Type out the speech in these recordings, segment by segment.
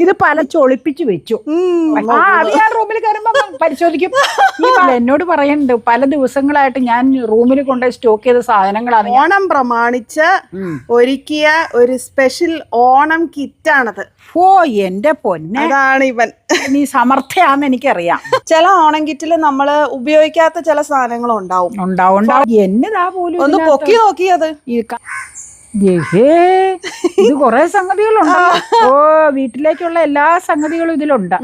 ഇത് പല ചൊളിപ്പിച്ചു വെച്ചു. അത് ഞാൻ റൂമിൽ കയറുമ്പോ പരിശോധിക്കും. എന്നോട് പറയുന്നുണ്ട് പല ദിവസങ്ങളായിട്ട് ഞാൻ റൂമിൽ കൊണ്ടുപോയി സ്റ്റോക്ക് ചെയ്ത സാധനങ്ങളാണ്. ഓണം പ്രമാണിച്ച് ഒരുക്കിയ ഒരു സ്പെഷ്യൽ ഓണം കിറ്റാണത്. ഓ എന്റെ പൊന്നെ, അതാണ് ഇവൻ. നീ സമർത്ഥയാന്ന് എനിക്കറിയാം. ചില ഓണം കിറ്റിൽ നമ്മള് ഉപയോഗിക്കാത്ത ചില സാധനങ്ങൾ ഉണ്ടാവും. എന്നതാ പോലും ഒന്ന് പൊക്കി നോക്കിയത്. ഇത് കൊറേ സംഗതികളുണ്ട്. ഓ വീട്ടിലേക്കുള്ള എല്ലാ സംഗതികളും ഇതിലുണ്ട്.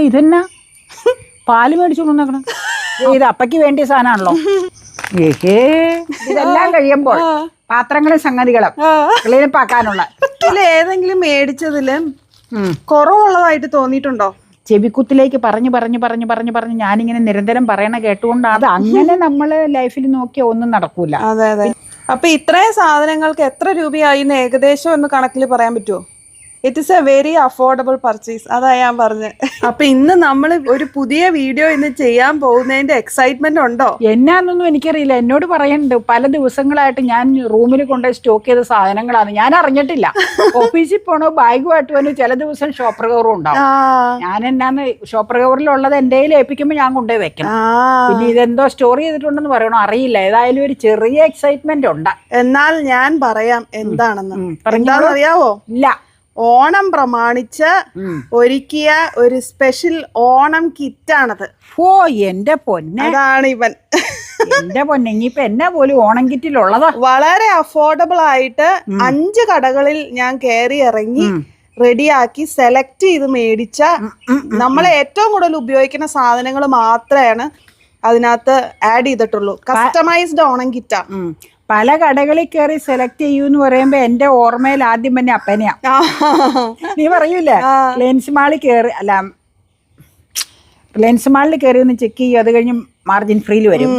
ഇതെന്നാ പാല് മേടിച്ചു കൊണ്ടുവന്നേക്കണം. ഇത് അപ്പയ്ക്ക് വേണ്ടിയ സാധനമാണല്ലോ. ഇതെല്ലാം കഴിയുമ്പോൾ പാത്രങ്ങളും സംഗതികളും ക്ലീനപ്പാക്കാനുള്ള ഏതെങ്കിലും മേടിച്ചതില് കുറവുള്ളതായിട്ട് തോന്നിയിട്ടുണ്ടോ? ചെവിക്കുത്തിലേക്ക് പറഞ്ഞു ഞാനിങ്ങനെ നിരന്തരം പറയണ കേട്ടുകൊണ്ടാണ്. അത് അങ്ങനെ നമ്മള് ലൈഫിൽ നോക്കിയാൽ ഒന്നും നടക്കൂല. അതെ അതെ. അപ്പൊ ഇത്രയും സാധനങ്ങൾക്ക് എത്ര രൂപയായി എന്ന് ഏകദേശം ഒന്ന് കണക്കിൽ പറയാൻ പറ്റുമോ? It is A very affordable purchase. അതാ ഞാൻ പറഞ്ഞത്. അപ്പൊ ഇന്ന് നമ്മൾ ഒരു പുതിയ വീഡിയോ ഇന്ന് ചെയ്യാൻ പോകുന്നതിന്റെ എക്സൈറ്റ്മെന്റ് ഉണ്ടോ? എന്നാന്നൊന്നും എനിക്കറിയില്ല. എന്നോട് പറയുന്നുണ്ട് പല ദിവസങ്ങളായിട്ട് ഞാൻ റൂമിൽ കൊണ്ടുപോയി സ്റ്റോക്ക് ചെയ്ത സാധനങ്ങളാണ്. ഞാൻ അറിഞ്ഞിട്ടില്ല. ഓഫീസിൽ പോണോ ബാഗുമായിട്ട് പോനോ ചില ദിവസം ഷോപ്പർ കവറും ഉണ്ടാവും. ഞാൻ എന്നാന്ന് ഷോപ്പർ കവറിലുള്ളത് എന്റെ കയ്യിൽ ഏൽപ്പിക്കുമ്പോൾ ഞാൻ കൊണ്ടുപോയി വെക്കണം. പിന്നെ ഇതെന്തോ സ്റ്റോർ ചെയ്തിട്ടുണ്ടെന്ന് പറയണോ അറിയില്ല. ഏതായാലും ഒരു ചെറിയ എക്സൈറ്റ്മെന്റ് ഉണ്ട്. എന്നാൽ ഞാൻ പറയാം എന്താണെന്ന്. എന്താണെന്ന് അറിയാവോ? ഇല്ല. ഓണം പ്രമാണിച്ച് ഒരുക്കിയ ഒരു സ്പെഷ്യൽ ഓണം കിറ്റാണത്. ഓ എന്റെ പൊന്നെ, അതാണ് ഇവൻ. എന്റെ പൊന്നെ, ഇനിയിപ്പൊ എന്നാ പോലും ഓണം കിറ്റിലുള്ളതാ. വളരെ അഫോർഡബിൾ ആയിട്ട് 5 കടകളിൽ ഞാൻ കയറി ഇറങ്ങി റെഡിയാക്കി സെലക്ട് ചെയ്ത് മേടിച്ച നമ്മളെ ഏറ്റവും കൂടുതൽ ഉപയോഗിക്കുന്ന സാധനങ്ങൾ മാത്രമാണ് അതിനകത്ത് ആഡ് ചെയ്തിട്ടുള്ളൂ. കസ്റ്റമൈസ്ഡ് ഓണം കിറ്റാ. പല കടകളിൽ കയറി സെലക്ട് ചെയ്യൂന്ന് പറയുമ്പോ എന്റെ ഓർമ്മയിൽ ആദ്യം തന്നെ അപ്പനെയാ. നീ പറയൂലേ റിലയൻസ് മാളിൽ കയറി, അല്ല റിലയൻസ് മാളിൽ കയറി ഒന്ന് ചെക്ക് ചെയ്യും. അത് കഴിഞ്ഞ് മാർജിൻ ഫ്രീയിൽ വരും.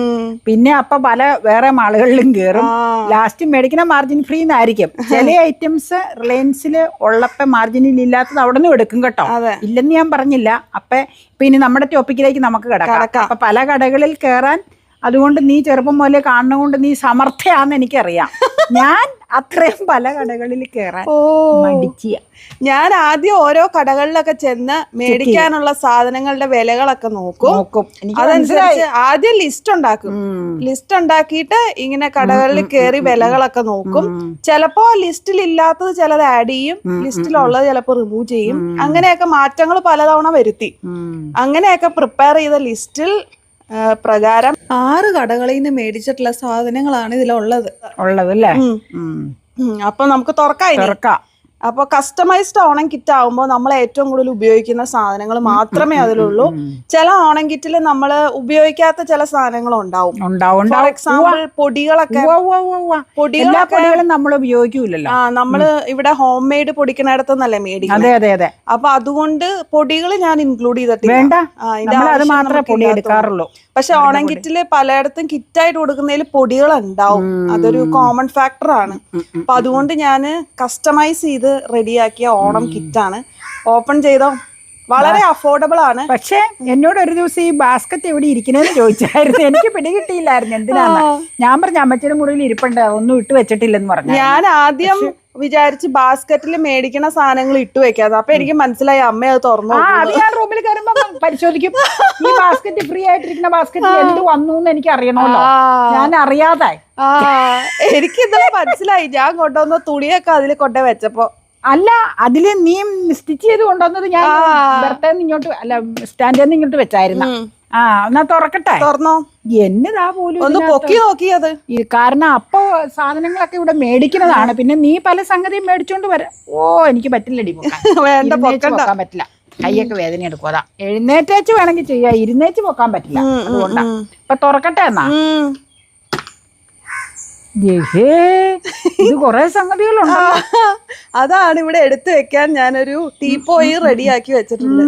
പിന്നെ അപ്പൊ പല വേറെ മാളുകളിലും കയറും. ലാസ്റ്റ് മേടിക്കുന്ന മാർജിൻ ഫ്രീ എന്നായിരിക്കും. ചില ഐറ്റംസ് റിലയൻസിൽ ഉള്ളപ്പോ മാർജിനിൽ ഇല്ലാത്തത് അവിടെ നിന്ന് എടുക്കും കേട്ടോ. ഇല്ലെന്ന് ഞാൻ പറഞ്ഞില്ല. അപ്പൊ ഇനി നമ്മുടെ ടോപ്പിക്കിലേക്ക് നമുക്ക് കിടക്കാം. അപ്പൊ പല കടകളിൽ കയറാൻ, അതുകൊണ്ട് നീ ചെറുപ്പം പോലെ കാണുന്നതുകൊണ്ട് നീ സമർത്ഥയാന്ന് എനിക്കറിയാം. ഞാൻ അത്രയും പല കടകളിൽ കയറാൻ മടിച്ചിയ. ഞാൻ ആദ്യം ഓരോ കടകളിലൊക്കെ ചെന്ന് മേടിക്കാനുള്ള സാധനങ്ങളുടെ വിലകളൊക്കെ നോക്കും. അതനുസരിച്ച് ആദ്യം ലിസ്റ്റ് ഉണ്ടാക്കും. ലിസ്റ്റ് ഉണ്ടാക്കിയിട്ട് ഇങ്ങനെ കടകളിൽ കയറി വിലകളൊക്കെ നോക്കും. ചിലപ്പോ ലിസ്റ്റിൽ ഇല്ലാത്തത് ചിലത് ആഡ് ചെയ്യും, ലിസ്റ്റിലുള്ളത് ചിലപ്പോ റിമൂവ് ചെയ്യും. അങ്ങനെയൊക്കെ മാറ്റങ്ങൾ പലതവണ വരുത്തി. അങ്ങനെയൊക്കെ പ്രിപ്പയർ ചെയ്ത ലിസ്റ്റിൽ പ്രകാരം 6 കടകളിൽ നിന്ന് മേടിച്ചിട്ടുള്ള സാധനങ്ങളാണ് ഇതിലുള്ളത്. അല്ലേ? അപ്പൊ നമുക്ക് തുറക്കാം. അപ്പൊ കസ്റ്റമൈസ്ഡ് ഓണം കിറ്റ് ആവുമ്പോൾ നമ്മൾ ഏറ്റവും കൂടുതൽ ഉപയോഗിക്കുന്ന സാധനങ്ങൾ മാത്രമേ അതിലുള്ളൂ. ചില ഓണം കിറ്റിൽ നമ്മൾ ഉപയോഗിക്കാത്ത ചില സാധനങ്ങൾ ഉണ്ടാവും. ഫോർ എക്സാമ്പിൾ പൊടികളൊക്കെ നമ്മൾ ഉപയോഗിക്കൂലല്ലോ. നമ്മള് ഇവിടെ ഹോം മെയ്ഡ് പൊടിക്കുന്നിടത്തുനിന്നല്ലേ മേടിക്കുന്നത്. അപ്പൊ അതുകൊണ്ട് പൊടികൾ ഞാൻ ഇൻക്ലൂഡ് ചെയ്തിട്ടില്ല. പക്ഷെ ഓണം കിറ്റില് പലയിടത്തും കിറ്റായിട്ട് കൊടുക്കുന്നതിൽ പൊടികൾ ഉണ്ടാവും. അതൊരു കോമൺ ഫാക്ടർ ആണ്. അപ്പൊ അതുകൊണ്ട് ഞാൻ കസ്റ്റമൈസ് ചെയ്ത് റെഡിയാക്കിയ ഓണം കിറ്റാണ്. ഓപ്പൺ ചെയ്തോ, വളരെ അഫോർഡബിൾ ആണ്. പക്ഷെ എന്നോട് ഒരു ദിവസം ഈ ബാസ്ക്കറ്റ് എവിടെ ഇരിക്കണെന്ന് ചോദിച്ചായിരുന്നു. എനിക്ക് പിടികിട്ടിയില്ലായിരുന്നു എന്തിനാണ്. ഞാൻ പറഞ്ഞു അമ്മച്ചിയുടെ മുറിയിൽ ഇരിപ്പുണ്ട്, ഒന്നും ഇട്ട് വെച്ചിട്ടില്ലെന്ന് പറഞ്ഞു. ഞാൻ ആദ്യം വിചാരിച്ച് ബാസ്ക്കറ്റിൽ മേടിക്കണ സാധനങ്ങൾ ഇട്ട് വെക്കാതെ. അപ്പൊ എനിക്ക് മനസ്സിലായി അമ്മ അത് തുറന്നു. അത് ഞാൻ റൂമിൽ കയറുമ്പോ പരിശോധിക്കും. ഈ ബാസ്ക്കറ്റ് ഫ്രീ ആയിട്ടിരിക്കുന്ന ബാസ്ക്കറ്റ് എന്ത് വന്നു എന്ന് എനിക്ക് അറിയണമല്ലോ. ഞാൻ അറിയാതെ എനിക്ക് ഇന്നലെ മനസ്സിലായി. ഞാൻ കൊണ്ടുവന്ന തുണിയൊക്കെ അതിൽ കൊണ്ടേ വെച്ചപ്പോ. അല്ല, അതില് നീ സ്റ്റിച്ച് ചെയ്ത് കൊണ്ടുവന്നത് ഞാൻ ബർത്തേന്ന് ഇങ്ങോട്ട്, അല്ല സ്റ്റാൻഡിൽ നിന്ന് ഇങ്ങോട്ട് വെച്ചായിരുന്നു. എന്നാ തുറക്കട്ടെ. തുറന്നോ. എന്നതാ പോലും ഒന്ന് പൊക്കി നോക്കിയത്. കാരണം അപ്പൊ സാധനങ്ങളൊക്കെ ഇവിടെ മേടിക്കുന്നതാണ്. പിന്നെ നീ പല സംഗതിയും മേടിച്ചോണ്ട് വരാം. ഓ എനിക്ക് പറ്റില്ലടി, പൊക്കാൻ പറ്റില്ല. കൈയൊക്കെ വേദന എടുക്കും. അതാ എഴുന്നേറ്റേച്ച് വേണമെങ്കിൽ ചെയ്യാ, ഇരുന്നേച്ച് പൊക്കാൻ പറ്റില്ല. അതുകൊണ്ടാ. ഇപ്പൊ തുറക്കട്ടെ എന്നാ. ഇത് കൊറേ സംഗതികളുണ്ട്. അതാണ് ഇവിടെ എടുത്തു വെക്കാൻ ഞാനൊരു ടീപ്പോയി റെഡിയാക്കി വെച്ചിട്ടുണ്ട്.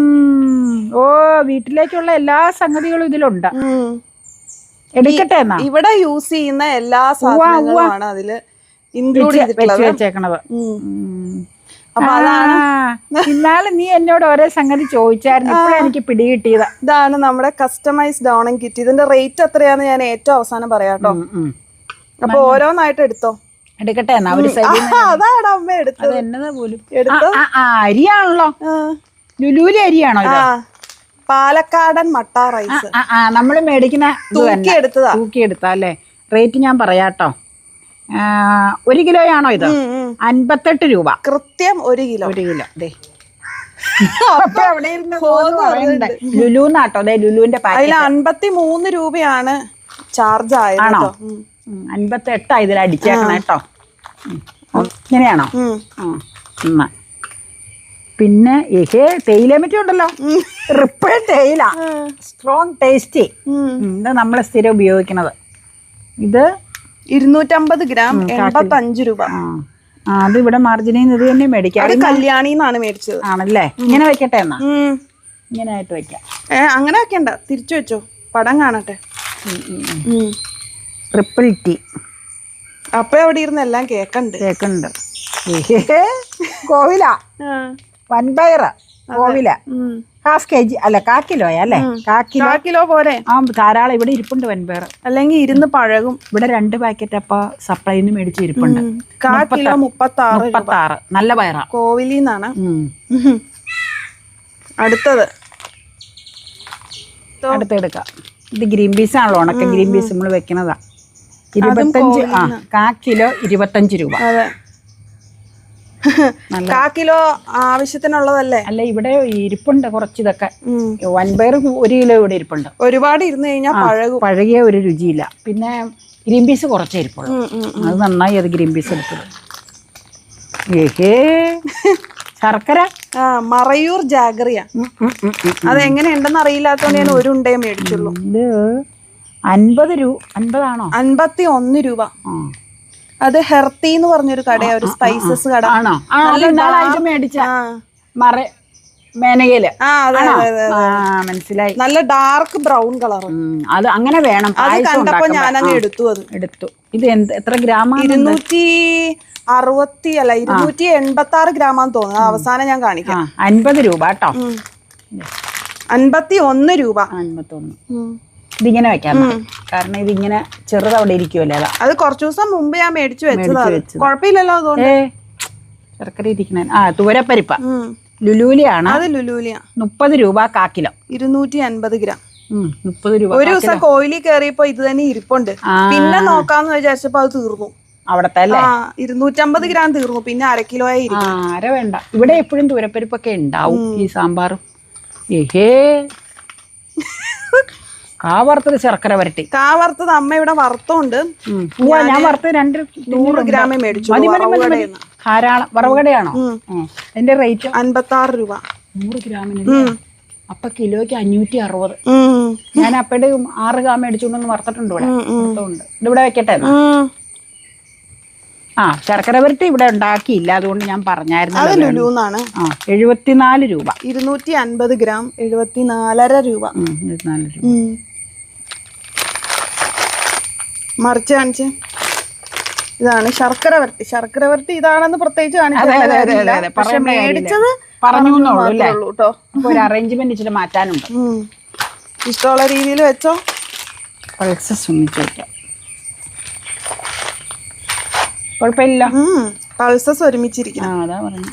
ഓ വീട്ടിലേക്കുള്ള എല്ലാ സംഗതികളും ഇതിലുണ്ട്. എടുക്കട്ടെ എന്നാ. ഇവിടെ യൂസ് ചെയ്യുന്ന എല്ലാ സാധനങ്ങളുമാണ് അതില് ഇൻക്ലൂഡ് വെച്ചേക്കണത്. അപ്പൊ അതാണ് ഇന്നാള് നീ എന്നോട് ഓരോ സംഗതി ചോദിച്ചായിരുന്നു. ഇപ്പോഴാണ് എനിക്ക് പിടികിട്ടിയത്. ഇതാണ് നമ്മുടെ കസ്റ്റമൈസ്ഡ് ഓണം കിറ്റ്. ഇതിന്റെ റേറ്റ് എത്രയാന്ന് ഞാൻ ഏറ്റവും അവസാനം പറയാട്ടോ. അപ്പൊ ഓരോന്നായിട്ട് എടുത്തോ. എടുക്കട്ടെ എന്നാ ഒരു സൈഡിൽ അതാണ് അമ്മ എടുത്തത്. അത് എന്നതാ പോലും അരിയാണല്ലോ, ആ. ലുലൂലെ അരിയാണോ ഇത്? പാലക്കാടൻ മട്ട റൈസ് നമ്മള് മേടിക്കുന്ന തൂക്കിയെടുത്തതാ. തൂക്കിയെടുത്താ അല്ലേ? റേറ്റ് ഞാൻ പറയാട്ടോ. 1 കിലോയാണോ ഇത്? 58 രൂപ കൃത്യം 1 കിലോ. 1 കിലോ അതെ. ലുലുന്നാട്ടോ, അതെ ലുലുവിന്റെ അതിൽ 53 രൂപയാണ് ചാർജ് ആയത്. 58 ഇതിൽ അടിച്ചേക്കണം കേട്ടോ. ഇങ്ങനെയാണോ? പിന്നെ തേയില മറ്റും ഉണ്ടല്ലോ, ട്രിപ്പിൾ തേയില, സ്ട്രോങ് ടേസ്റ്റി. ഇത് നമ്മൾ സ്ഥിരം ഉപയോഗിക്കുന്നത്. ഇത് 250 ഗ്രാം 85 രൂപ. അത് ഇവിടെ മാർജിനിൽ നിന്ന് ഇത് തന്നെ മേടിക്കാം. കല്യാണിന്നാണ് മേടിച്ചത്. ആണല്ലേ? ഇങ്ങനെ വെക്കട്ടെ എന്നാ, ഇങ്ങനെ ആയിട്ട് വെക്കാം. അങ്ങനെ വെക്കണ്ട, തിരിച്ചു വെച്ചോ, പടം കാണട്ടെ. Triple T. അപ്പൊ എവിടെ ഇരുന്ന് എല്ലാം കേക്കുന്നുണ്ട്. കോവില വൻപയർ, കോവില ½ kg അല്ല 1/4 കിലോയാ അല്ലേ? 1/4 കിലോ പോലെ ധാരാളം ഇവിടെ ഇരിപ്പുണ്ട് വൻപയർ. അല്ലെങ്കിൽ ഇരുന്ന് പഴകും. ഇവിടെ 2 പാക്കറ്റ് അപ്പൊ സപ്ലൈന്ന് മേടിച്ച് ഇരിപ്പുണ്ട്. 1/4 കിലോ 36. നല്ല പയറാ, കോവിലിന്നാണ്. അടുത്തെടുക്കാം. ഇത് ഗ്രീൻ പീസ് ആണല്ലോ, ഉണക്ക ഗ്രീൻ പീസ് നമ്മൾ വെക്കണതാ. 25 1/4 കിലോ 25 രൂപ. 1/4 കിലോ ആവശ്യത്തിനുള്ളതല്ലേ? അല്ല, ഇവിടെ ഇരിപ്പുണ്ട് കുറച്ച്. ഇതൊക്കെ വൻപയർ 1 കിലോ ഇവിടെ ഇരിപ്പുണ്ട്. ഒരുപാട് ഇരുന്ന് കഴിഞ്ഞാൽ പഴകിയ ഒരു രുചിയില്ല. പിന്നെ ഗ്രീൻ പീസ് കുറച്ചേ ഇരിപ്പുള്ളൂ. അത് നന്നായി, അത് ഗ്രീൻ പീസ് എടുത്തത്. ശർക്കര മറയൂർ ജാഗറിയ. അതെങ്ങനെയുണ്ടെന്ന് അറിയില്ലാത്തോണ്ട് ഞാൻ 1 ഉണ്ടേ മേടിച്ചുള്ളൂ. ഇത് 50 രൂപ. 50 ആണോ? 51 രൂപ. അത് ഹെർത്തി എന്ന് പറഞ്ഞൊരു കടയാ, ഒരു സ്പൈസസ് കട. ആണോ? മേടിച്ച മേനകയില്. മനസ്സിലായി. നല്ല ഡാർക്ക് ബ്രൗൺ കളർ. അത് അങ്ങനെ വേണം. അത് കണ്ടപ്പോ ഞാനങ്ങ് എടുത്തു. ഇത് എത്ര ഗ്രാമാണ്? 286 ഗ്രാമാന്ന് തോന്നുന്നു. അവസാനം ഞാൻ കാണിക്കാം. 50 രൂപ കേട്ടോ. 51 രൂപ. 51. ഇതിങ്ങനെ വെക്കാം, കാരണം ഇതിങ്ങനെ ചെറുത് അവിടെ ഇരിക്കുമല്ലോ. അത് കുറച്ചു ദിവസം മുമ്പ് ഞാൻ മേടിച്ചു വെച്ചതാണ്. കുഴപ്പമില്ലല്ലോ. അതുകൊണ്ട് ശർക്കര ഇരിക്കണ തുവരപ്പരിപ്പ ലുലൂലിയാണ്. അത് ലുലൂലിയ. 30 രൂപ 1/4 കിലോ. 250 ഗ്രാം. 30 രൂപ. ഒരു ദിവസം കോയിലിൽ കയറിയപ്പോ ഇത് തന്നെ ഇരിപ്പുണ്ട്. പിന്നെ നോക്കാന്ന് വിചാരിച്ചപ്പോ അത് തീർന്നു അവിടത്തെ. 250 ഗ്രാം തീർന്നു. പിന്നെ 1/2 കിലോയായി. അര വേണ്ട. ഇവിടെ എപ്പോഴും തുവരപ്പരിപ്പൊക്കെ ഉണ്ടാവും ഈ സാമ്പാറും. കാവറുത്തത് ശർക്കര വരട്ടി. കാവറുത്തത് അമ്മ ഇവിടെ വറുത്തോണ്ട് ഞാൻ വറുത്ത് 100 ഗ്രാമേ മേടിച്ചു. ധാരാളം. വറവുകടയാണോ? അതിന്റെ റേറ്റ് 56 രൂപ 100 ഗ്രാമിന്. അപ്പൊ കിലോയ്ക്ക് 560. ഞാൻ അപ്പയുടെ 6 ഗ്രാം മേടിച്ചുകൊണ്ടൊന്ന് വറുത്തിട്ടുണ്ട് ഇവിടെ. ഇതിവിടെ വെക്കട്ടെ. ശർക്കര വരട്ടി ഇവിടെ ഉണ്ടാക്കിയില്ല, അതുകൊണ്ട് ഞാൻ പറഞ്ഞായിരുന്നു. 74 രൂപ. 250 ഗ്രാം 74.5 രൂപ. മറിച്ച് കാണിച്ച്. ഇതാണ് ശർക്കര വരട്ടി. ശർക്കര വരട്ടി ഇതാണെന്ന് പ്രത്യേകിച്ച് കാണിച്ചത്. പക്ഷെ മേടിച്ചത് പറഞ്ഞു കേട്ടോ. ഒരു അറേഞ്ച്മെന്റ് ഇച്ചിട്ട് മാറ്റാനുണ്ട്. ഇഷ്ടമുള്ള രീതിയിൽ വെച്ചോ. പൾസസ് ഒന്നിച്ച് വയ്ക്കാം, കുഴപ്പമില്ല. പൾസസ് ഒരുമിച്ചിരിക്കണം. അതാ പറഞ്ഞു.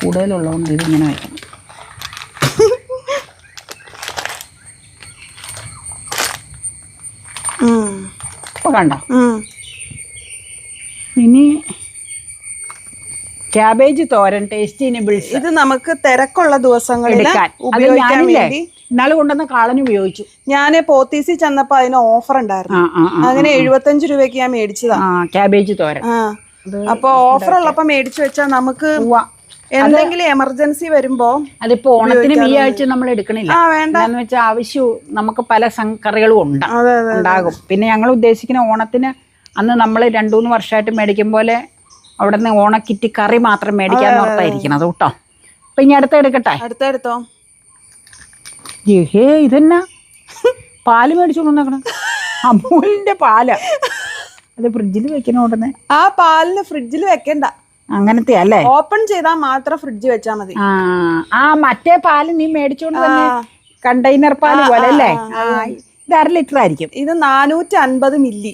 കൂടുതലുള്ളതുകൊണ്ട് ഇതിങ്ങനെ വയ്ക്കണം. ഇപ്പൊ കണ്ടോ? ഇനി ക്യാബേജ് തോരൻ, ടേസ്റ്റി നിബിൾസ്. ഇത് നമുക്ക് തിരക്കുള്ള ദിവസങ്ങളിൽ ഉപയോഗിക്കാൻ വേണ്ടി ഇന്നാള് കൊണ്ടുവന്ന കാളന് ഉപയോഗിച്ചു. ഞാന് പോത്തീസി ചെന്നപ്പോ അതിന് ഓഫർ ഉണ്ടായിരുന്നു. അങ്ങനെ 75 രൂപയ്ക്ക് ഞാൻ മേടിച്ചതാ ക്യാബേജ് തോരൻ. അപ്പൊ ഓഫർ ഉള്ളപ്പോ മേടിച്ചു വെച്ചാൽ നമുക്ക് എന്തെങ്കിലും എമർജൻസി വരുമ്പോ. അതിപ്പോ ഓണത്തിന് ഈ ആഴ്ച നമ്മൾ എടുക്കണില്ല. വേണ്ടെന്ന് വെച്ചാൽ ആവശ്യം നമുക്ക് പല കറികളും ഉണ്ടാകും. പിന്നെ ഞങ്ങൾ ഉദ്ദേശിക്കുന്ന ഓണത്തിന് അന്ന് നമ്മൾ 2-3 വർഷമായിട്ട് മേടിക്കും പോലെ അവിടെ നിന്ന് ഓണക്കിറ്റ് കറി മാത്രം മേടിക്കാന്ന് ഓർത്തായിരിക്കണം അത് കേട്ടോ. അപ്പൊ ഇനി അടുത്തെടുക്കട്ടെ. അടുത്തെടുത്തോ. ഇതെന്നാ പാല് മേടിച്ചു കൊണ്ടുവന്നേക്കണം. അമൂലിന്റെ പാല്. അത് ഫ്രിഡ്ജിൽ വെക്കണ ഉടനെ. ആ പാലിന് ഫ്രിഡ്ജിൽ വെക്കണ്ട. അങ്ങനത്തെ അല്ലേ? ഓപ്പൺ ചെയ്താൽ മാത്രം ഫ്രിഡ്ജ് വെച്ചാൽ മതി. മറ്റേ പാല് നീ മേടിച്ചോണ്ട് തന്നെ കണ്ടെയ്നർ പാല് പോലെ അല്ലേ? ഇത് 1/2 ലിറ്റർ ആയിരിക്കും. ഇത് 450 മില്ലി.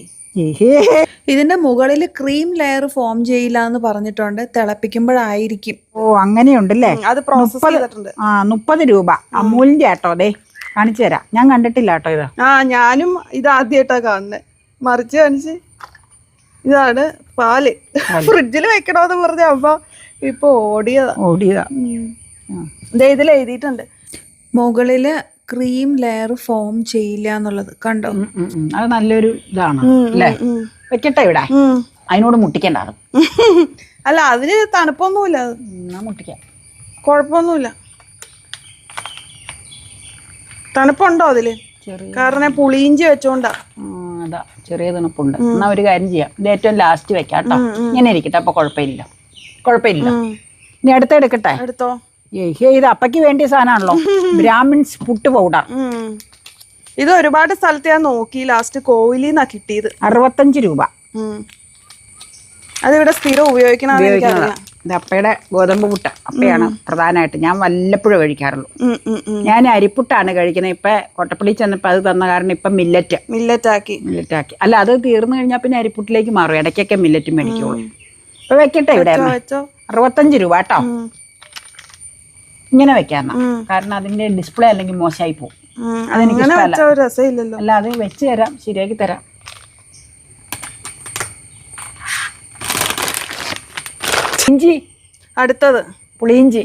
ഇതിന്റെ മുകളിൽ ക്രീം ലെയർ ഫോം ചെയ്യില്ല എന്ന് പറഞ്ഞിട്ടുണ്ട്. തിളപ്പിക്കുമ്പോഴായിരിക്കും. ഓ അങ്ങനെയുണ്ടല്ലേ. അത് പ്രോസസ് ചെയ്തിട്ടുണ്ട്. 30 രൂപ അമൂലിന്റെ ആട്ടോ. അതെ കാണിച്ചു തരാം. ഞാൻ കണ്ടിട്ടില്ല കേട്ടോ ഇത്. ഞാനും ഇത് ആദ്യമായിട്ടാ കാണുന്നത്. മറിച്ച് കാണിച്ച് ഇതാണ് പാല്. ഫ്രിഡ്ജിൽ വെക്കണോന്ന് പറഞ്ഞ അമ്മ ഇപ്പൊ ഓടിയതാ. ഇതിൽ എഴുതിയിട്ടുണ്ട് മുകളില് ക്രീം ലെയർ ഫോം ചെയ്യില്ല എന്നുള്ളത്. കണ്ടോ? അത് നല്ലൊരു ഇതാണ് അല്ലേ. വെക്കട്ടെ ഇവിടെ. അതിനോട് മുട്ടിക്കണ്ടാകും. അല്ല അതിന് തണുപ്പൊന്നുമില്ല. മുട്ടിക്കാം, കുഴപ്പമൊന്നുമില്ല. തണുപ്പുണ്ടോ അതില്? കാരണം പുളിയിഞ്ചി വെച്ചോണ്ടാ. അതാ ചെറിയ തണുപ്പുണ്ട്. എന്നാ ഒരു കാര്യം ചെയ്യാം, ഇത് ഏറ്റവും ലാസ്റ്റ് വെക്കാം കേട്ടോ. ഇങ്ങനെ ഇരിക്കട്ടെ, അപ്പൊ കുഴപ്പമില്ല. ഇനി അടുത്ത എടുക്കട്ടെ. എടുത്തോ. ഇത് അപ്പയ്ക്ക് വേണ്ടിയ സാധനമാണല്ലോ. ബ്രാഹ്മിൻസ് പുട്ട് പൗഡർ. ഇത് ഒരുപാട് സ്ഥലത്ത് ഞാൻ നോക്കി. ലാസ്റ്റ് കോവിലിന്നാ കിട്ടിയത്. 65 രൂപ. അതിവിടെ സ്ഥിരം ഉപയോഗിക്കണം. ഇത് അപ്പയുടെ ഗോതമ്പ് പുട്ട്. അപ്പയാണ് പ്രധാനമായിട്ട് ഞാൻ വല്ലപ്പോഴും കഴിക്കാറുള്ളൂ. ഞാൻ അരിപ്പുട്ടാണ് കഴിക്കുന്നത്. ഇപ്പൊ കൊട്ടപ്പള്ളി ചെന്നപ്പോ അത് തന്ന കാരണം ഇപ്പൊ മില്ലറ്റ് ആക്കി. അല്ല അത് തീർന്നു കഴിഞ്ഞാൽ പിന്നെ അരിപ്പുട്ടിലേക്ക് മാറും. ഇടയ്ക്കൊക്കെ മില്ലറ്റ് മേടിക്കുള്ളൂ. ഇപ്പൊ വെക്കട്ടെ ഇവിടെ. 65 രൂപ കേട്ടോ. ഇങ്ങനെ വെക്കാന്ന, കാരണം അതിന്റെ ഡിസ്പ്ലേ അല്ലെങ്കിൽ മോശമായി പോകും. അതെനിക്ക് രസമില്ലല്ലോ. അല്ല അത് വെച്ച് തരാം, ശരിയാക്കി തരാം. ഇഞ്ചി അടുത്തത് പുളിയിഞ്ചി.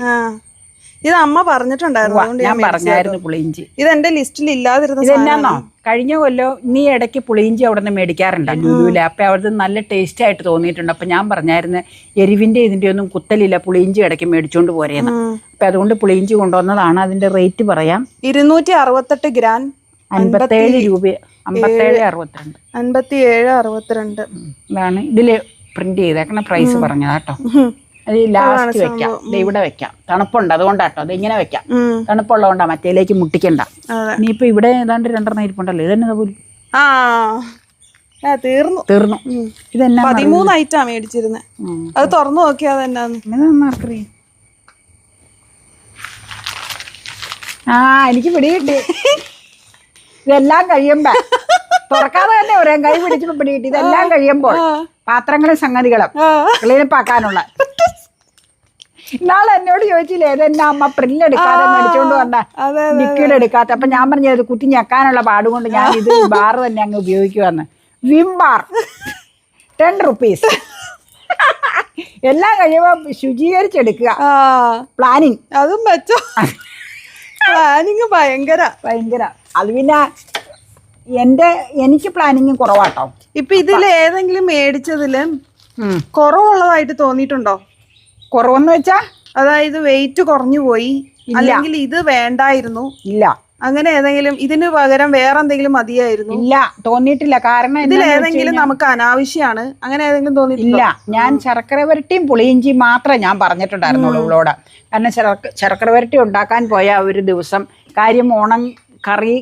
ഇത് അമ്മ പറഞ്ഞിട്ടുണ്ടായിരുന്നു. ഞാൻ പറഞ്ഞായിരുന്നു പുളിയിഞ്ചി. ഇത് എന്റെ ലിസ്റ്റിൽ ഇല്ലാതിരുന്ന. ഇതെന്നാന്നോ, കഴിഞ്ഞ കൊല്ലം നീ ഇടയ്ക്ക് പുളിയിഞ്ചി അവിടെ നിന്ന് മേടിക്കാറുണ്ട് ലുലുവില്. അപ്പൊ അവിടുത്തെ നല്ല ടേസ്റ്റ് ആയിട്ട് തോന്നിയിട്ടുണ്ട്. അപ്പൊ ഞാൻ പറഞ്ഞായിരുന്നു എരിവിന്റെ ഇതിന്റെ ഒന്നും കുത്തലില്ല, പുളിയിഞ്ചി ഇടയ്ക്ക് മേടിച്ചോണ്ട് പോരേന്ന്. അപ്പൊ അതുകൊണ്ട് പുളിയിഞ്ചി കൊണ്ടുവന്നതാണ്. അതിന്റെ റേറ്റ് പറയാം. 268 ഗ്രാം 57 രൂപ. 57.62. 57.62 ഇതാണ് ഇതില് പ്രിന്റ് ചെയ്തേക്കണ പ്രൈസ് പറഞ്ഞതാട്ടോ. അത് ലാസ്റ്റ് വെക്കാം. ഇവിടെ വെക്കാം. തണുപ്പുണ്ട് അതുകൊണ്ടാട്ടോ. അത് ഇങ്ങനെ വെക്കാം. തണുപ്പുള്ളതുകൊണ്ടാ, മറ്റേലേക്ക് മുട്ടിക്കണ്ട. ഇനിയിപ്പോ ഇവിടെ ഏതാണ്ട് 2 ഇരിപ്പുണ്ടല്ലോ. ഇതന്നെ പോലും തീർന്നു. ഇതെന്നാ 13 ഐറ്റാ മേടിച്ചിരുന്നെ. അത് തുറന്നു നോക്കിയാ അതെന്നാന്ന്. എനിക്ക് പിടികിട്ടി. ഇതെല്ലാം കഴിയുമ്പോ തുറക്കാതെ തന്നെ ഒരേ കൈ പിടിച്ചപ്പോ പിടികിട്ടി. ഇതെല്ലാം കഴിയുമ്പോൾ പാത്രങ്ങളും സംഗതികളും ക്ലീനപ്പാക്കാനുള്ള. ഇന്നാളെ എന്നോട് ചോദിച്ചില്ലേ ഇതെന്നാ അമ്മ പ്രിന്റ് എടുക്കാതെ മേടിച്ചോണ്ട് വന്ന ലിക്വിഡ് എടുക്കാത്ത. അപ്പൊ ഞാൻ പറഞ്ഞത് കുത്തി ഞെക്കാനുള്ള പാടുകൊണ്ട് ഞാൻ ഇത് ബാർ തന്നെ അങ്ങ് ഉപയോഗിക്കുവാന്ന്. Vim bar 10 rupees. എല്ലാം കഴിയുമ്പോ ശുചീകരിച്ചെടുക്കുക. പ്ലാനിങ് അതും വെച്ചോ. പ്ലാനിങ് ഭയങ്കര. അത് പിന്നെ എനിക്ക് പ്ലാനിങ് കുറവാട്ടോ. ഇപ്പൊ ഇതില് ഏതെങ്കിലും മേടിച്ചതില് കുറവുള്ളതായിട്ട് തോന്നിയിട്ടുണ്ടോ? കുറവെന്ന് വെച്ചാ അതായത് വെയിറ്റ് കുറഞ്ഞു പോയി, അല്ലെങ്കിൽ ഇത് വേണ്ടായിരുന്നു, ഇല്ല അങ്ങനെ ഏതെങ്കിലും ഇതിന് പകരം വേറെ എന്തെങ്കിലും മതിയായിരുന്നു? ഇല്ല, തോന്നിയിട്ടില്ല. കാരണം ഇതിൽ ഏതെങ്കിലും നമുക്ക് അനാവശ്യമാണ് അങ്ങനെ ഏതെങ്കിലും തോന്നിയിട്ടില്ല? ഞാൻ ശർക്കര വരട്ടിയും പുളിയിഞ്ചിയും മാത്രമേ ഞാൻ പറഞ്ഞിട്ടുണ്ടായിരുന്നുള്ളൂ ഇവളോട്. കാരണം ശർക്കര വരട്ടി ഉണ്ടാക്കാൻ പോയ ഒരു ദിവസം കാര്യം ഓണം കറി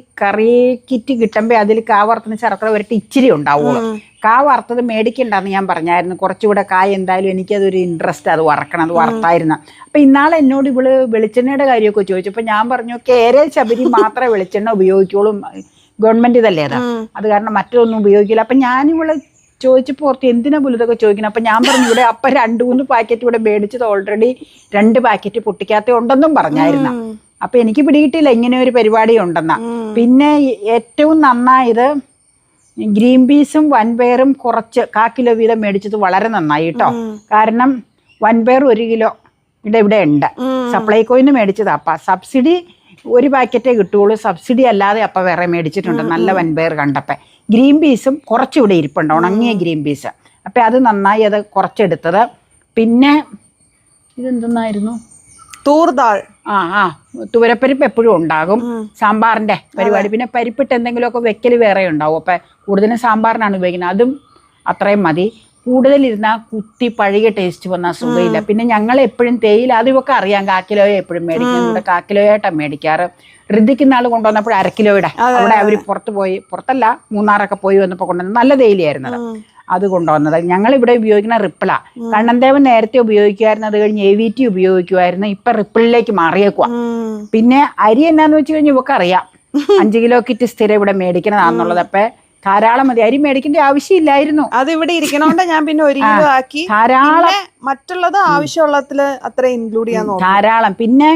കിറ്റ് കിട്ടുമ്പോ അതിൽ കാവറുത്തിന് ശർക്കര വരട്ടി ഇച്ചിരി ഉണ്ടാവുള്ളൂ. വറുത്തത് മേടിക്കണ്ടെന്ന് ഞാൻ പറഞ്ഞായിരുന്നു. കുറച്ചുകൂടെ കായ എന്തായാലും എനിക്കതൊരു ഇൻട്രസ്റ്റ്, അത് വറക്കണം, അത് വറുത്തായിരുന്നു. അപ്പൊ ഇന്നാളെ എന്നോട് ഇവള് വെളിച്ചെണ്ണയുടെ കാര്യമൊക്കെ ചോദിച്ചപ്പോൾ ഞാൻ പറഞ്ഞു കേരള ശബരി മാത്രമേ വെളിച്ചെണ്ണ ഉപയോഗിക്കുള്ളൂ, ഗവൺമെന്റ് ഇതല്ലേ അത് കാരണം മറ്റൊന്നും ഉപയോഗിക്കില്ല. അപ്പൊ ഞാനിവള് ചോദിച്ചപ്പോൾ ഓർത്ത് എന്തിനാ പോലും ഇതൊക്കെ ചോദിക്കണം. അപ്പൊ ഞാൻ പറഞ്ഞു ഇവിടെ അപ്പൊ 2-3 പാക്കറ്റ് ഇവിടെ മേടിച്ചത് ഓൾറെഡി 2 പാക്കറ്റ് പൊട്ടിക്കാത്ത ഉണ്ടെന്നും പറഞ്ഞായിരുന്നു. അപ്പൊ എനിക്ക് പിടികിട്ടില്ല ഇങ്ങനെ ഒരു പരിപാടി ഉണ്ടെന്ന. പിന്നെ ഏറ്റവും നന്നായത് ഗ്രീൻ പീസും വൻപയറും കുറച്ച് 1/4 കിലോ വീതം മേടിച്ചത് വളരെ നന്നായി കേട്ടോ. കാരണം വൻപയർ 1 കിലോ ഇവിടെ ഉണ്ട്. സപ്ലൈകോയിന്ന് മേടിച്ചതാ. അപ്പ സബ്സിഡി 1 പാക്കറ്റേ കിട്ടുള്ളൂ, സബ്സിഡി അല്ലാതെ അപ്പ വേറെ മേടിച്ചിട്ടുണ്ട് നല്ല വൻപയർ കണ്ടപ്പോ. ഗ്രീൻ പീസും കുറച്ചിവിടെ ഇരിപ്പുണ്ട്, ഉണങ്ങിയ ഗ്രീൻ പീസ്. അപ്പൊ അത് നന്നായി, അത് കുറച്ചെടുത്തത്. പിന്നെ ഇതെന്തെന്നായിരുന്നു? തൂർദാൾ. തുവരപ്പരിപ്പ് എപ്പോഴും ഉണ്ടാകും, സാമ്പാറിന്റെ പരിപാടി. പിന്നെ പരിപ്പിട്ട് എന്തെങ്കിലുമൊക്കെ വെക്കൽ വേറെ ഉണ്ടാവും. അപ്പൊ കൂടുതലും സാമ്പാറിനാണ് ഉപയോഗിക്കുന്നത്. അതും അത്രയും മതി. കൂടുതലിരുന്ന കുത്തി പഴകിയ ടേസ്റ്റ് വന്നാൽ സുഖമില്ല. പിന്നെ ഞങ്ങൾ എപ്പോഴും തേയില അത് ഇവൊക്കെ അറിയാം, 1/4 കിലോയെ എപ്പോഴും മേടിക്കുന്നത്. ഇവിടെ 1/4 കിലോയായിട്ടാണ് മേടിക്കാറ്. ഋതിക്കുന്ന ആൾ കൊണ്ടുവന്നപ്പോൾ 1/2 കിലോയുടെ അവിടെ അവർ പുറത്തല്ല മൂന്നാറൊക്കെ പോയി വന്നപ്പോൾ കൊണ്ടുവന്നത് നല്ല തേയിലയായിരുന്നത്. അത് കൊണ്ടുവന്നത് ഞങ്ങളിവിടെ ഉപയോഗിക്കുന്ന റിപ്പിളാ. കണ്ണൻദേവൻ നേരത്തെ ഉപയോഗിക്കുമായിരുന്നു, അത് കഴിഞ്ഞ് AVT ഉപയോഗിക്കുമായിരുന്നു. ഇപ്പൊ റിപ്പിളിലേക്ക് മാറിയേക്കുക. പിന്നെ അരി എന്നാന്ന് വെച്ച് കഴിഞ്ഞാൽ ഇവക്ക് അറിയാം 5 കിലോ കിറ്റ് സ്ഥിരം ഇവിടെ മേടിക്കണതാന്നുള്ളത്. അപ്പൊ ധാരാളം മതി. അരി മേടിക്കേണ്ട ആവശ്യമില്ലായിരുന്നു. അത് ഇവിടെ ഇരിക്കണോണ്ട് ഞാൻ പിന്നെ 1 കിലോ ആക്കി. ധാരാളം. മറ്റുള്ളത് ആവശ്യമുള്ളതില് അത്ര ഇൻക്ലൂഡ് ചെയ്യാൻ നോക്കും. ധാരാളം. പിന്നെ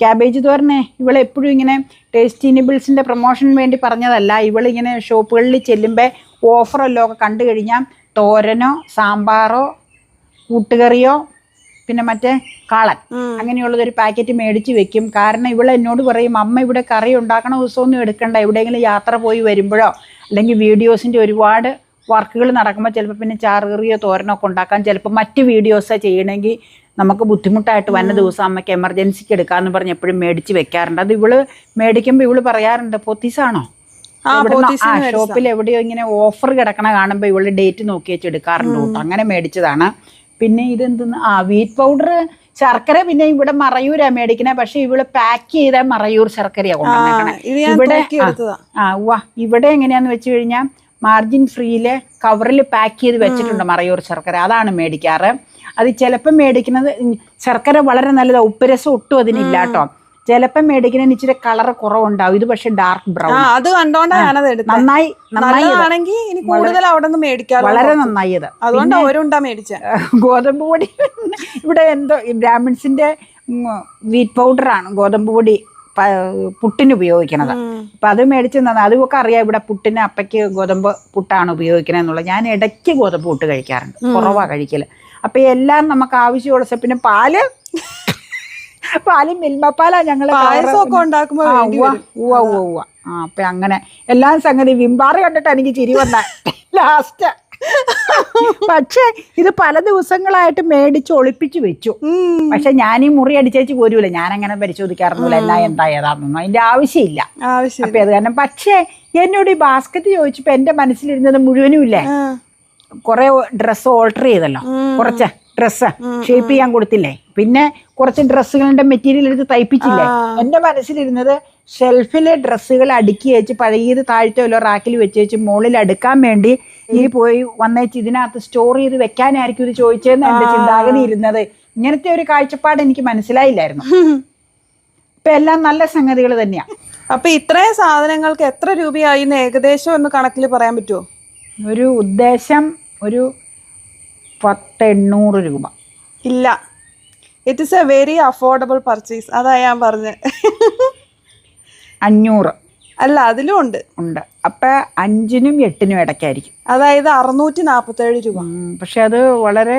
ക്യാബേജ് തോരനെ ഇവളെപ്പോഴും ഇങ്ങനെ ടേസ്റ്റി നിബിൾസിന്റെ പ്രൊമോഷന് വേണ്ടി പറഞ്ഞതല്ല. ഇവളിങ്ങനെ ഷോപ്പുകളിൽ ചെല്ലുമ്പോൾ ഓഫറല്ലോ ഒക്കെ കണ്ടു കഴിഞ്ഞാൽ തോരനോ സാമ്പാറോ കൂട്ടുകറിയോ പിന്നെ മറ്റേ കാളൻ അങ്ങനെയുള്ളതൊരു പാക്കറ്റ് മേടിച്ച് വെക്കും. കാരണം ഇവൾ എന്നോട് പറയും, അമ്മ ഇവിടെ കറി ഉണ്ടാക്കണ ദിവസമൊന്നും എടുക്കണ്ട, എവിടെയെങ്കിലും യാത്ര പോയി വരുമ്പോഴോ അല്ലെങ്കിൽ വീഡിയോസിൻ്റെ ഒരുപാട് വർക്കുകൾ നടക്കുമ്പോൾ ചിലപ്പോൾ പിന്നെ ചാറുകറിയോ തോരനോ ഒക്കെ ഉണ്ടാക്കാൻ ചിലപ്പോൾ മറ്റ് വീഡിയോസോ ചെയ്യണമെങ്കിൽ നമുക്ക് ബുദ്ധിമുട്ടായിട്ട് വന്ന ദിവസം അമ്മയ്ക്ക് എമർജൻസിക്ക് എടുക്കാമെന്ന് പറഞ്ഞ് എപ്പോഴും മേടിച്ച് വെക്കാറുണ്ട്. അത് ഇവള് മേടിക്കുമ്പോൾ ഇവള് പറയാറുണ്ട്, പോത്തീസാണോ ഷോപ്പിൽ എവിടെയോ ഇങ്ങനെ ഓഫർ കിടക്കണ കാണുമ്പോൾ ഇവള് ഡേറ്റ് നോക്കി വെച്ച് എടുക്കാറുണ്ട് കേട്ടോ. അങ്ങനെ മേടിച്ചതാണ്. പിന്നെ ഇതെന്തെന്ന് വീറ്റ് പൗഡർ ശർക്കര പിന്നെ ഇവിടെ മറയൂരാ മേടിക്കണേ. പക്ഷെ ഇവള് പാക്ക് ചെയ്ത മറയൂർ ശർക്കരയാ കൊണ്ടുവന്നേക്കണേ. ഇവിടെ എങ്ങനെയാന്ന് വെച്ച് കഴിഞ്ഞാൽ മാർജിൻ ഫ്രീയില് കവറിൽ പാക്ക് ചെയ്ത് വെച്ചിട്ടുണ്ട് മറയൂർ ശർക്കര. അതാണ് മേടിക്കാറ്. അത് ചിലപ്പം മേടിക്കുന്നത് ശർക്കര വളരെ നല്ലതാണ്, ഉപ്പുരസം ഒട്ടും അതിനില്ല കേട്ടോ. ചിലപ്പം മേടിക്കുന്നതിന് ഇച്ചിരി കളർ കുറവുണ്ടാവും. ഇത് പക്ഷെ ഡാർക്ക് ബ്രൗൺ. അത് കണ്ടോണ്ടാണ് നന്നായി വളരെ നന്നായി. ഇത് ഗോതമ്പ് പൊടി ഇവിടെ എന്തോ ബ്രാഹ്മിൺസിന്റെ വീറ്റ് പൗഡറാണ് ഗോതമ്പ് പൊടി പുട്ടിന് ഉപയോഗിക്കണത്. അപ്പം അത് മേടിച്ച് അതുമൊക്കെ അറിയാം. ഇവിടെ പുട്ടിന് അപ്പയ്ക്ക് ഗോതമ്പ് പുട്ടാണ് ഉപയോഗിക്കണത് എന്നുള്ളത്. ഞാൻ ഇടയ്ക്ക് ഗോതമ്പ് പുട്ട് കഴിക്കാറുണ്ട്, കുറവാണ് കഴിക്കല്. അപ്പം എല്ലാം നമുക്ക് ആവശ്യമുള്ള പിന്നെ പാല് മിൽമപ്പാലാ ഞങ്ങൾ അപ്പൊ അങ്ങനെ എല്ലാ സംഗതി വിംബാറ് കണ്ടിട്ട് എനിക്ക് ചിരി വന്ന ലാസ്റ്റ്. പക്ഷെ ഇത് പല ദിവസങ്ങളായിട്ട് മേടിച്ച് ഒളിപ്പിച്ചു വെച്ചു. പക്ഷെ ഞാൻ ഈ മുറി അടിച്ചേച്ച് പോരൂല, ഞാൻ അങ്ങനെ പരിശോധിക്കാറൊന്നുമില്ല എല്ലാം എന്താ ഏതാണെന്നൊന്നും. അതിന്റെ ആവശ്യമില്ല. അപ്പൊ അത് കാരണം. പക്ഷേ എന്നോട് ഈ ബാസ്ക്കറ്റ് ചോദിച്ചപ്പോ എന്റെ മനസ്സിലിരുന്നത് മുഴുവനും ഇല്ലേ, കുറെ ഡ്രസ്സ് ഓൾട്ടർ ചെയ്തല്ലോ, കുറച്ച് ഡ്രസ്സ് ഷേപ്പ് ചെയ്യാൻ കൊടുത്തില്ലേ, പിന്നെ കുറച്ച് ഡ്രസ്സുകളുടെ മെറ്റീരിയൽ എടുത്ത് തയ്പ്പിച്ചില്ലേ. എൻ്റെ മനസ്സിലിരുന്നത് ഷെൽഫിലെ ഡ്രസ്സുകൾ അടുക്കി വെച്ച് പഴയത് താഴ്ത്തല്ലോ റാക്കിൽ വെച്ച് വെച്ച് മുകളിൽ അടുക്കാൻ വേണ്ടി ഈ പോയി വന്നേച്ച് ഇതിനകത്ത് സ്റ്റോർ ചെയ്ത് വെക്കാനായിരിക്കും ഇത് ചോദിച്ചതെന്ന് എൻ്റെ ചിന്താഗതി ഇരുന്നത്. ഇങ്ങനത്തെ ഒരു കാഴ്ചപ്പാട് എനിക്ക് മനസ്സിലായില്ലായിരുന്നു. ഇപ്പൊ എല്ലാം നല്ല സംഗതികൾ തന്നെയാണ്. അപ്പൊ ഇത്രയും സാധനങ്ങൾക്ക് എത്ര രൂപയായി ഏകദേശം ഒന്ന് കണക്കിൽ പറയാൻ പറ്റുമോ? ഒരു ഉദ്ദേശം ഒരു 10-800 രൂപ. ഇല്ല, it is A very affordable purchase. അതാ ഞാൻ പറഞ്ഞത്. 500 അല്ല, അതിലും ഉണ്ട്. അപ്പൊ 5-നും 8-നും ഇടയ്ക്കായിരിക്കും. അതായത് 647 രൂപ. പക്ഷെ അത് വളരെ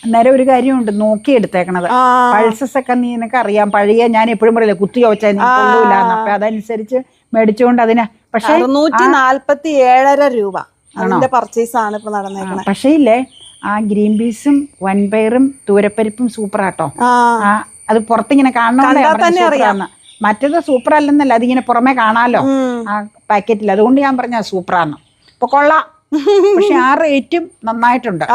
അന്നേരം ഒരു കാര്യമുണ്ട്, നോക്കി എടുത്തേക്കണത്. പൾസസ് ഒക്കെ നിനക്ക് അറിയാം, പഴയ ഞാൻ എപ്പോഴും പറയില്ല കുത്തി ചോദിച്ചാൽ കൊള്ളൂലാന്ന്. അപ്പൊ അതനുസരിച്ച് മേടിച്ചുകൊണ്ട് അതിന് പക്ഷെ 647 രൂപ അതിന്റെ പർച്ചേസ് ആണ് ഇപ്പൊ നടന്നേക്കണത്. പക്ഷേ ഇല്ലേ, ആ ഗ്രീൻ പീസും വൻപയറും തൂരപ്പരിപ്പും സൂപ്പറാട്ടോ. അത് പുറത്തിങ്ങനെ കാണണമെന്ന്. മറ്റേത് സൂപ്പർ അല്ലെന്നല്ല, അതിങ്ങനെ പുറമെ കാണാലോ ആ പാക്കറ്റിൽ. അതുകൊണ്ട് ഞാൻ പറഞ്ഞ സൂപ്പറാന്ന്. ഇപ്പൊ കൊള്ളാം. പക്ഷെ ആ റേറ്റും നന്നായിട്ടുണ്ട്.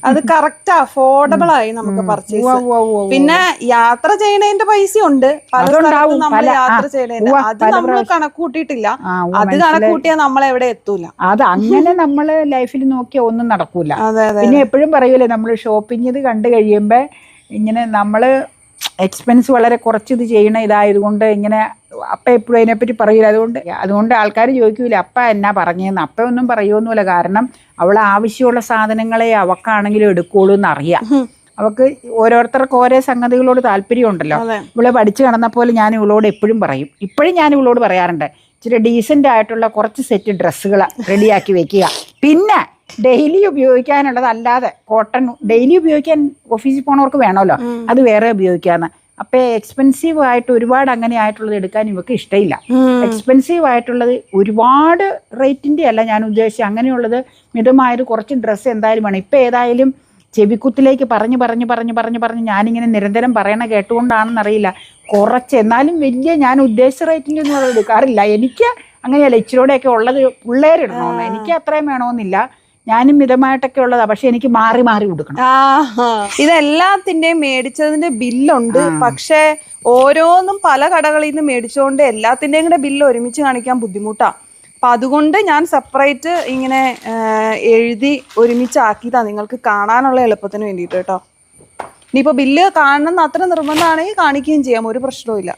അത് കറക്റ്റ് അഫോർഡബിൾ ആയി നമുക്ക് പർച്ചേസ്. പിന്നെ യാത്ര ചെയ്യണതിന്റെ പൈസ ഉണ്ട്, യാത്ര ചെയ്യണതിന്റെ അത് നമ്മൾ കണക്കൂട്ടിയിട്ടില്ല. അത് കണക്കൂട്ടിയാൽ നമ്മൾ എവിടെ എത്തൂല. അത് അങ്ങനെ നമ്മള് ലൈഫിൽ നോക്കിയാൽ ഒന്നും നടക്കൂല. പിന്നെ എപ്പോഴും പറയൂലേ, നമ്മൾ ഷോപ്പിംഗ് ഇത് കണ്ടു കഴിയുമ്പോ ഇങ്ങനെ നമ്മള് എക്സ്പെൻസ് വളരെ കുറച്ച് ഇത് ചെയ്യണ ഇതായതുകൊണ്ട് ഇങ്ങനെ അപ്പ എപ്പോഴും അതിനെപ്പറ്റി പറയൂല. അതുകൊണ്ട് ആൾക്കാർ ചോദിക്കൂല അപ്പ എന്നാ പറഞ്ഞതെന്ന്. അപ്പ ഒന്നും പറയുമൊന്നുമില്ല. കാരണം അവൾ ആവശ്യമുള്ള സാധനങ്ങളെ അവക്കാണെങ്കിലും എടുക്കുള്ളൂ എന്നറിയാം. അവൾക്ക് ഓരോരുത്തർക്ക് ഓരോ സംഗതികളോട് താല്പര്യമുണ്ടല്ലോ. ഇവളെ പഠിച്ചു കിടന്ന പോലെ ഞാൻ ഇവളോട് എപ്പോഴും പറയും. ഇപ്പോഴും ഞാൻ ഇവളോട് പറയാറുണ്ട്, ഇച്ചിരി ഡീസൻ്റ് ആയിട്ടുള്ള കുറച്ച് സെറ്റ് ഡ്രസ്സുകൾ റെഡിയാക്കി വെക്കുക. പിന്നെ ഡെയിലി ഉപയോഗിക്കാനുള്ളതല്ലാതെ കോട്ടൺ ഡെയിലി ഉപയോഗിക്കാൻ ഓഫീസിൽ പോണവർക്ക് വേണമല്ലോ, അത് വേറെ ഉപയോഗിക്കാന്ന്. അപ്പൊ എക്സ്പെൻസീവ് ആയിട്ട് ഒരുപാട് അങ്ങനെ ആയിട്ടുള്ളത് എടുക്കാൻ ഇവർക്ക് ഇഷ്ടമില്ല. എക്സ്പെൻസീവ് ആയിട്ടുള്ളത് ഒരുപാട് റേറ്റിന്റെ അല്ല ഞാൻ ഉദ്ദേശിച്ചത്, അങ്ങനെയുള്ളത് മിതമായത് കുറച്ച് ഡ്രസ്സ് എന്തായാലും വേണം. ഇപ്പൊ ഏതായാലും ചെവിക്കുത്തിലേക്ക് പറഞ്ഞ് ഞാനിങ്ങനെ നിരന്തരം പറയണ കേട്ടുകൊണ്ടാണെന്നറിയില്ല, കുറച്ച് എന്നാലും വലിയ ഞാൻ ഉദ്ദേശിച്ച റേറ്റിന്റെ ഒന്നും അത് എടുക്കാറില്ല. എനിക്ക് അങ്ങനെയല്ല, ഇച്ചിരൂടെയൊക്കെ ഉള്ളത് പിള്ളേരിടണമെന്ന്, എനിക്ക് അത്രയും വേണമെന്നില്ല. ഞാനും മിതമായിട്ടൊക്കെ ഉള്ളതാ. പക്ഷെ എനിക്ക് മാറി മാറി കൊടുക്കണം. ഇതെല്ലാത്തിന്റെയും മേടിച്ചതിന്റെ ബില്ലുണ്ട്. പക്ഷെ ഓരോന്നും പല കടകളിൽ നിന്ന് മേടിച്ചുകൊണ്ട് എല്ലാത്തിന്റെയും കൂടെ ബില്ല് ഒരുമിച്ച് കാണിക്കാൻ ബുദ്ധിമുട്ടാ. അപ്പൊ അതുകൊണ്ട് ഞാൻ സെപ്പറേറ്റ് ഇങ്ങനെ എഴുതി ഒരുമിച്ചാക്കിയതാ, നിങ്ങൾക്ക് കാണാനുള്ള എളുപ്പത്തിന് വേണ്ടിയിട്ട് കേട്ടോ. ഇനിയിപ്പോ ബില്ല് കാണണം അത്ര നിർബന്ധമാണെങ്കിൽ കാണിക്കുകയും ചെയ്യാം, ഒരു പ്രശ്നവും ഇല്ല.